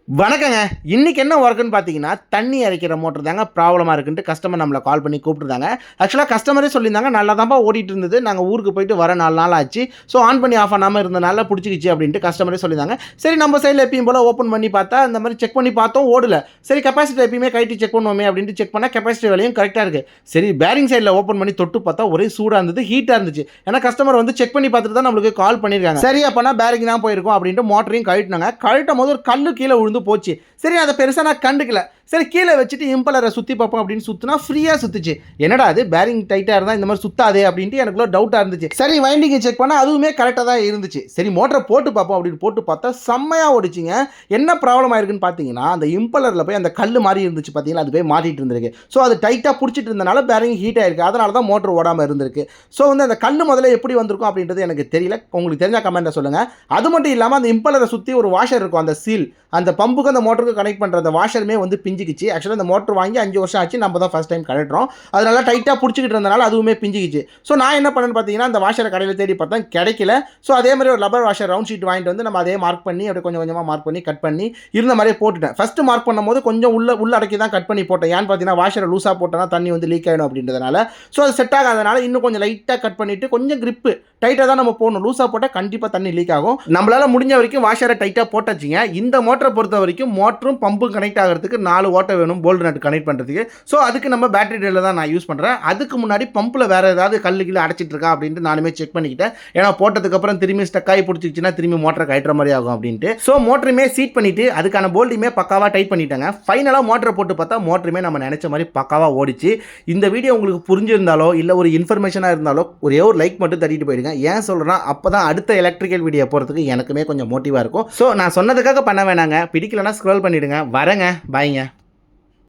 வணக்கங்க. இன்னைக்கு என்ன ஒர்க்குன்னு பார்த்தீங்கன்னா, தண்ணி இறைக்கிற மோட்டர் தாங்க ப்ராப்ளமா இருக்குன்ட்டு கஸ்டமர் நம்மள கால் பண்ணி கூப்பிட்டுருந்தாங்க. ஆக்சுவலா கஸ்டமரே சொல்லியிருந்தாங்க, "நல்லா தான்ப்பா ஓடிட்டு இருந்தது. நாங்க ஊருக்கு போயிட்டு வர 4 நாள் ஆச்சு. ஸோ ஆன் பண்ணி ஆஃப் பண்ணாம இருந்தனால புடிச்சுக்கிச்சு" அப்படின்ட்டு கஸ்டமரே சொல்லியிருந்தாங்க. சரி நம்ம சைடுல எப்பயும் போல ஓப்பன் பண்ணி பார்த்தா, இந்த மாரி செக் பண்ணி பார்த்தோம் ஓடல. சரி கெப்பாசிட்டர் எப்பயுமே கழட்டி செக் பண்ணுவோமே அப்படின்ட்டு செக் பண்ணா கெப்பாசிட்டர் வேலையும் கரெக்ட்டா இருக்கு. சரி பேரிங் சைடுல ஓப்பன் பண்ணி தொட்டு பார்த்தா ஒரே சூடா இருந்தது, ஹீட்டா இருந்துச்சு. ஏன்னா கஸ்டமர் வந்து செக் பண்ணி பார்த்துட்டு தான் நம்மளுக்கு கால் பண்ணியிருக்காங்க. சரி அப்பனா பேரிங் தான் போயிருக்கும் அப்படின்ட்டு மோட்டரையும் கழட்டுனாங்க. கழட்டும்போது ஒரு கல்லு கீழ விழுந்து போச்சு. சரி அதை பெருசா நான் கண்டுக்கல. சரி கீழே வச்சுட்டு இம்பலரை சுத்தி பார்ப்போம் அப்படின்னு சுத்தினா ஃப்ரீயா சுத்துச்சு. என்னடா அது பேரிங் டைட்டா இருந்தா இந்த மாதிரி சுத்தாதே அப்படின்ட்டு எனக்குள்ள டவுட்டா இருந்துச்சு. சரி வைண்டிங்கை செக் பண்ணா அதுவுமே கரெக்டா தான் இருந்துச்சு. சரி மோட்டரை போட்டு பார்ப்போம் அப்படின்னு போட்டு பார்த்தா செம்மையா ஓடிச்சுங்க. என்ன ப்ராப்ளம் ஆயிருக்குன்னு பார்த்தீங்கன்னா, அந்த இம்பலர்ல போய் அந்த கல்லு மாதிரி இருந்துச்சு பார்த்தீங்களா, அது போய் மாட்டிட்டு இருந்திருக்கு. ஸோ அது டைட்டா பிடிச்சிட்டு இருந்தனால பேரிங் ஹீட் ஆயிருக்கு. அதனால தான் மோட்டர் ஓடாம இருந்திருக்கு. ஸோ வந்து அந்த கல்லு முதல்ல எப்படி வந்திருக்கும் அப்படின்றது எனக்கு தெரியல. உங்களுக்கு தெரிஞ்ச கமெண்ட்ல சொல்லுங்க. அது மட்டும் இல்லாமல் அந்த இம்பலரை சுற்றி ஒரு வாஷர் இருக்கும், அந்த சீல், அந்த பம்புக்கு அந்த மோட்டருக்கு கனெக்ட் பண்ணுற அந்த வாஷருமே வந்து பிஞ்சிக்கிச்சு. ஆக்சுவலாக இந்த மோட்டர் வாங்கி 5 வருஷம் ஆச்சு, நம்ம தான் ஃபர்ஸ்ட் டைம் கழட்டுறோம். அதனால டைட்டாக பிடிச்சிக்கிட்டு இருந்தனால அதுவுமே பிஞ்சிக்கிச்சு. ஸோ நான் என்ன பண்ணேன்னு பார்த்தீங்கன்னா, அந்த வாஷரை கடையில் தேடி பார்த்தேன், கிடைக்கல. ஸோ அதே மாதிரி ஒரு ரப்பர் வாஷர் ரவுண்ட் ஷீட் வாங்கிட்டு வந்து நம்ம அதே மார்க் பண்ணி அப்படியே கொஞ்சம் கொஞ்சமாக மார்க் பண்ணி கட் பண்ணி இருந்த மாதிரியே போட்டுட்டேன். ஃபஸ்ட்டு மார்க் பண்ணும்போது கொஞ்சம் உள்ள அடக்கி தான் கட் பண்ணி போட்டேன். ஏன்னு பார்த்தீங்கன்னா வாஷரை லூஸாக போட்டோன்னா தண்ணி வந்து லீக் ஆகிடும் அப்படின்றதுனால. ஸோ அது செட் ஆகாதனால இன்னும் கொஞ்சம் லைட்டாக கட் பண்ணிவிட்டு கொஞ்சம் கிரிப்பு டைட்டாக தான் நம்ம போடணும். லூஸாக போட்டால் கண்டிப்பாக தண்ணி லீக் ஆகும். நம்மளால் முடிஞ்ச வரைக்கும் வாஷரை டைட்டாக போட்டாச்சுங்க. இந்த மோட்டரை பொறுத்த வரைக்கும் மோட்டரும் பம்பும் கனெக்ட் ஆகிறதுக்கு 4 ஓட்டை வேணும் போல்டு நட் கனெக்ட் பண்ணுறதுக்கு. ஸோ அதுக்கு நம்ம பேட்டரி ட்ரில்ல தான் நான் யூஸ் பண்ணுறேன். அதுக்கு முன்னாடி பம்பில் வேறு ஏதாவது கல்லு கீழே அடைச்சிட்டு இருக்கா அப்படின்ட்டு நானுமே செக் பண்ணிக்கிட்டேன். ஏன்னா போட்டதுக்கப்புறம் திரும்பி ஸ்டக்காகி பிடிச்சிக்கிச்சுன்னா திரும்பி மோட்டரை கட்டுற மாதிரி ஆகும் அப்படின்ட்டு. ஸோ மோட்டருமே சீட் பண்ணிவிட்டு அதுக்கான போல்டுமே பக்காவாக டைட் பண்ணிட்டாங்க. ஃபைனலாக மோட்டரை போட்டு பார்த்தா மோட்டருமே நம்ம நினச்ச மாதிரி பக்காவாக ஓடிச்சு. இந்த வீடியோ உங்களுக்கு புரிஞ்சிருந்தாலோ இல்லை ஒரு இன்ஃபர்மேஷனாக இருந்தாலோ ஒரே ஒரு லைக் மட்டும் தட்டிட்டு போயிடுங்க. ஏன் சொல்கிறேன்னா அப்போ தான் அடுத்த எலக்ட்ரிக்கல் வீடியோ போகிறதுக்கு எனக்குமே கொஞ்சம் மோட்டிவாக இருக்கும். ஸோ நான் சொன்னதுக்காக பண்ண வேணாங்க. பிடிக்கலன்னா ஸ்க்ரோல் பண்ணிவிடுங்க. வரேங்க. பாய்ங்க.